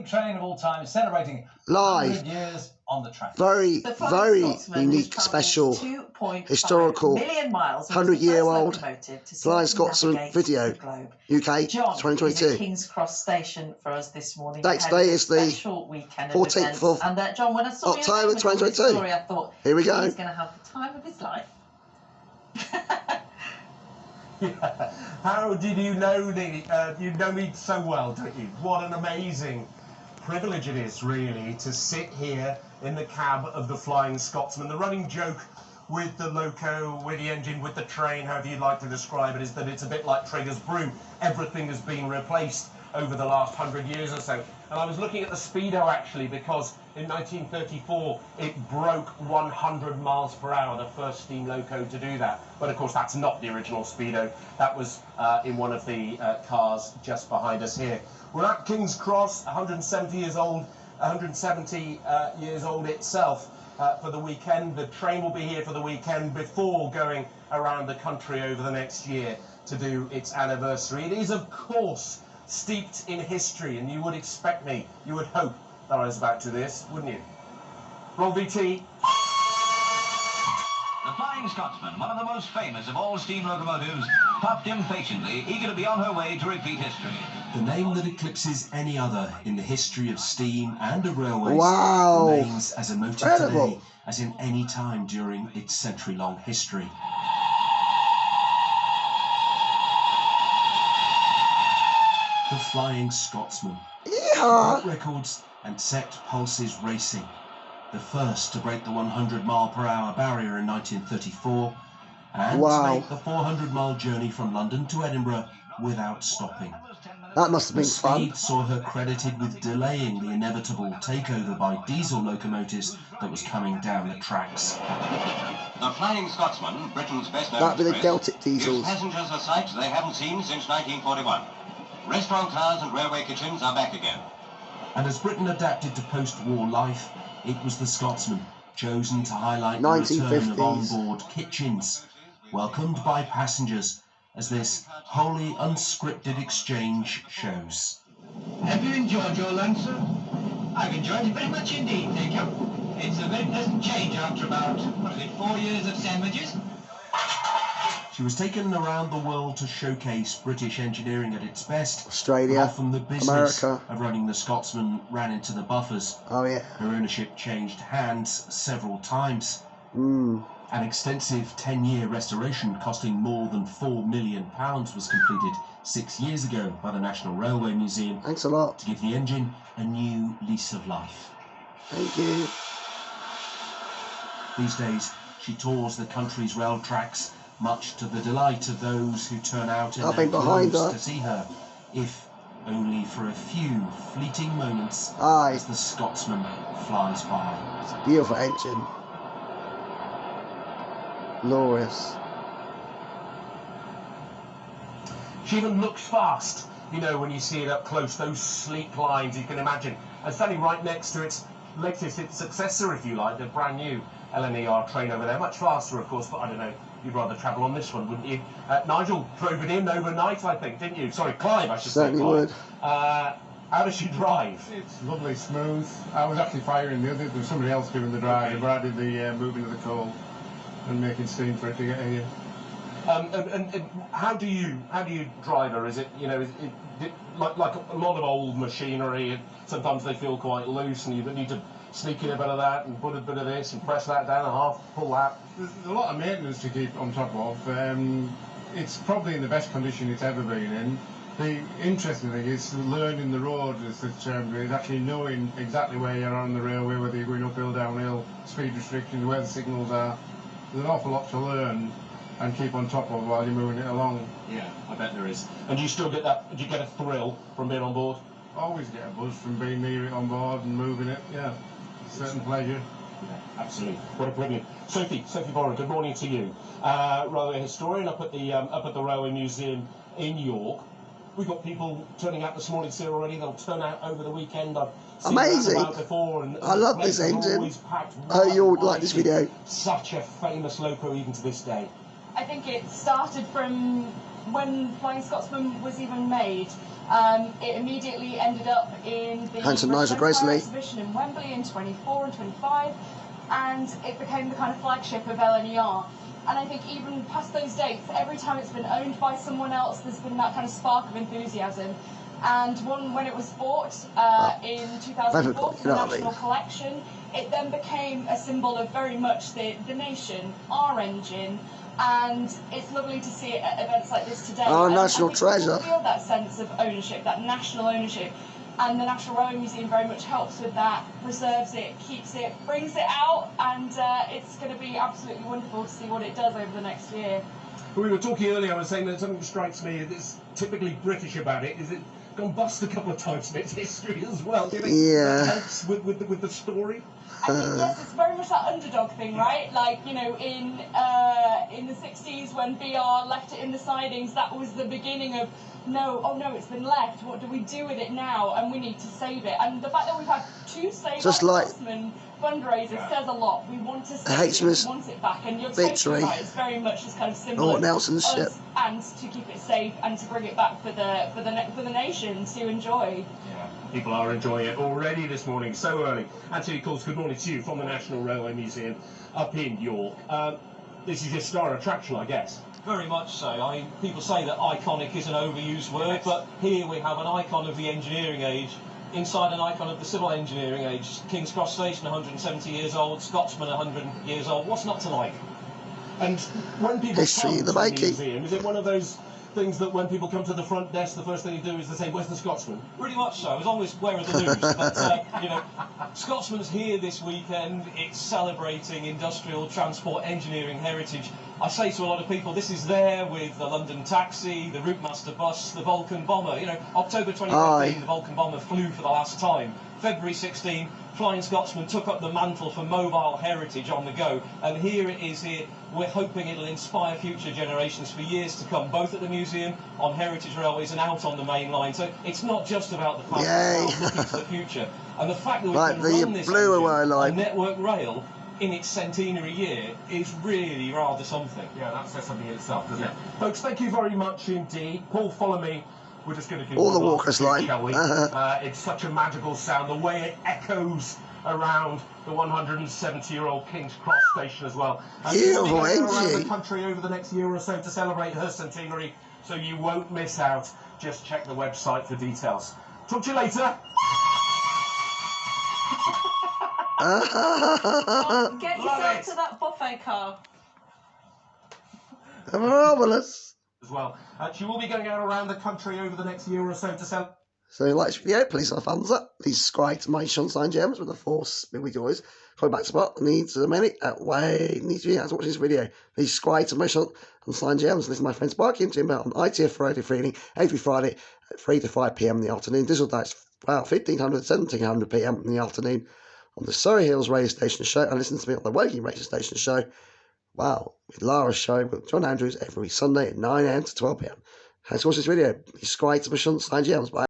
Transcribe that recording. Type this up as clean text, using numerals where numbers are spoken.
steam train of all time, celebrating live 100 years on the track. Very unique, special, historical 100-year-old Flying Scotsman video, UK 2022. King's Cross station for us this morning. Next day is the 14th of John, when I saw October 2022. Story, I thought, here we go. He's going to have the time of his life. Yeah. How did you know me? You know me so well, don't you? What an amazing privilege it is, really, to sit here in the cab of the Flying Scotsman. The running joke with the loco, with the engine, with the train, however you'd like to describe it, is that it's a bit like Traeger's broom. Everything has been replaced over the last 100 years or so. And I was looking at the speedo, actually, because in 1934 it broke 100 miles per hour, the first steam loco to do that. But of course that's not the original speedo. That was in one of the cars just behind us here. We're at King's Cross, 170 years old, 170 years old itself for the weekend. The train will be here for the weekend before going around the country over the next year to do its anniversary. It is, of course, steeped in history, and you would expect me, you would hope that I was about to this, wouldn't you? Roll VT. The Flying Scotsman, one of the most famous of all steam locomotives, puffed impatiently, eager to be on her way to repeat history. The name that eclipses any other in the history of steam and of railways remains as emotive today as in any time during its century-long history. The Flying Scotsman. Broke records and set pulses racing. The first to break the 100-mile-per-hour barrier in 1934 and to make the 400-mile journey from London to Edinburgh without stopping. That must have been fun. Speed saw her credited with delaying the inevitable takeover by diesel locomotives that was coming down the tracks. The Flying Scotsman, Britain's best-known That'd be the express, Celtic diesels. gives passengers a sight they haven't seen since 1941. Restaurant cars and railway kitchens are back again. And as Britain adapted to post-war life, it was the Scotsman chosen to highlight the return of on-board kitchens, welcomed by passengers as this wholly unscripted exchange shows. Have you enjoyed your lunch, sir? I've enjoyed it very much indeed, thank you. It's a very pleasant change after about, 4 years of sandwiches? She was taken around the world to showcase British engineering at its best. Australia, often the business America of running the Scotsman ran into the buffers. Oh yeah. Her ownership changed hands several times. An extensive 10-year restoration costing more than £4 million was completed 6 years ago by the National Railway Museum. Thanks a lot. To give the engine a new lease of life. Thank you. These days, she tours the country's rail tracks, much to the delight of those who turn out in their droves to see her, if only for a few fleeting moments as the Scotsman flies by. It's a beautiful engine. Glorious. She even looks fast, you know, when you see it up close, those sleek lines you can imagine. And standing right next to its latest, its successor, if you like, the brand new LNER train over there. Much faster, of course, but I don't know. You'd rather travel on this one, wouldn't you? Nigel drove it in overnight, I think, didn't you? Sorry, Clive, I should say. Certainly would. How does she drive? It's lovely, smooth. I was actually firing the other. There was somebody else doing the driving, but I did the moving of the coal and making steam for it to get here. And how do you drive her? Is it, you know, like a lot of old machinery? Sometimes they feel quite loose, and you need to sneak in a bit of that and put a bit of this and press that down a half, pull that. There's a lot of maintenance to keep on top of. It's probably in the best condition it's ever been in. The interesting thing is learning the road, as the term is, actually knowing exactly where you're on the railway, whether you're going uphill, downhill, speed restrictions, where the signals are. There's an awful lot to learn and keep on top of while you're moving it along. Yeah, I bet there is. And do you still get that? Do you get a thrill from being on board? Always get a buzz from being near it on board and moving it. Yeah, certain pleasure. Yeah, absolutely. What a brilliant. Sophie Boren, good morning to you. Railway historian up at the Railway Museum in York. We've got people turning out this morning to see already. They'll turn out over the weekend. I've seen amazing. That before, and I love this engine. I hope you all like this video. Such a famous loco even to this day. I think it started from when Flying Scotsman was even made, it immediately ended up in the Handsome Nigel Empire Gresley exhibition in Wembley in 24 and 25, and it became the kind of flagship of LNER. And I think even past those dates, every time it's been owned by someone else, there's been that kind of spark of enthusiasm. And when it was bought in 2004 for the National Collection, it then became a symbol of very much the nation, our engine, and it's lovely to see it at events like this today. Our and national treasure. Feel that sense of ownership, that national ownership, and the National Railway Museum very much helps with that, preserves it, keeps it, brings it out, and it's going to be absolutely wonderful to see what it does over the next year. We were talking earlier, I was saying that something that strikes me that's typically British about it is it gone bust a couple of times in its history as well. Do you think that helps with the story? I think, yes, it's very much that underdog thing, right? Like, you know, in the 60s when BR left it in the sidings, that was the beginning of, oh no, it's been left, what do we do with it now? And we need to save it. And the fact that we've had 2 Save Scotsman fundraisers says a lot. We want to save it, we want it back. And you're totally right, it's very much this kind of symbol of Nelson's ship. And to keep it safe and to bring it back for the nation to enjoy. Yeah, people are enjoying it already this morning, so early. Anthony Coles, good morning to you from the National Railway Museum up in York. This is your star attraction, I guess. Very much so. I mean, people say that iconic is an overused word, but here we have an icon of the engineering age inside an icon of the civil engineering age. King's Cross Station, 170 years old, Scotsman, 100 years old. What's not to like? And when people History come in to the the making. museum, is it one of those things that when people come to the front desk, the first thing you do is they say, "Where's the Scotsman?" Pretty much so, as long as where are the news. But, you know, Scotsman's here this weekend. It's celebrating industrial transport engineering heritage. I say to a lot of people, this is there with the London Taxi, the Routemaster bus, the Vulcan bomber. You know, October 2015, the Vulcan bomber flew for the last time. February 16, Flying Scotsman took up the mantle for mobile heritage on the go, and here it is here. We're hoping it'll inspire future generations for years to come, both at the museum, on heritage railways and out on the main line. So it's not just about the fact that it's looking to the future. And the fact that we can run this engine on Network Rail in its centenary year is really rather something. Yeah, that says something in itself, doesn't it? Folks, thank you very much indeed. Paul, follow me. We're just going to do all the Walker's line. Shall we? It's such a magical sound. The way it echoes around the 170-year-old King's Cross Station as well. Beautiful engine. Around the engine. country over the next year or so to celebrate her centenary, so you won't miss out. Just check the website for details. Talk to you later. Get yourself to that buffet car. Marvellous. As well. She will be going out around the country over the next year or so to celebrate. So like this video, please have a thumbs up. Please subscribe to my Sunshine Gems with the 4 videos. Coming back to spot needs a minute. Needs to be watching this video. Please subscribe to my Sunshine Gems. Listen to my friend Sparky and Jim on ITF Friday evening, every Friday at 3 to 5 p.m. in the afternoon. Digital dates 1500 1700 p.m. in the afternoon on the Surrey Hills radio station show, and listen to me on the Woking radio station show. Wow, with Lara's show with John Andrews every Sunday at 9 a.m. to 12 p.m. Thanks for watching this video. Please subscribe to my Sunshine Gems. Bye.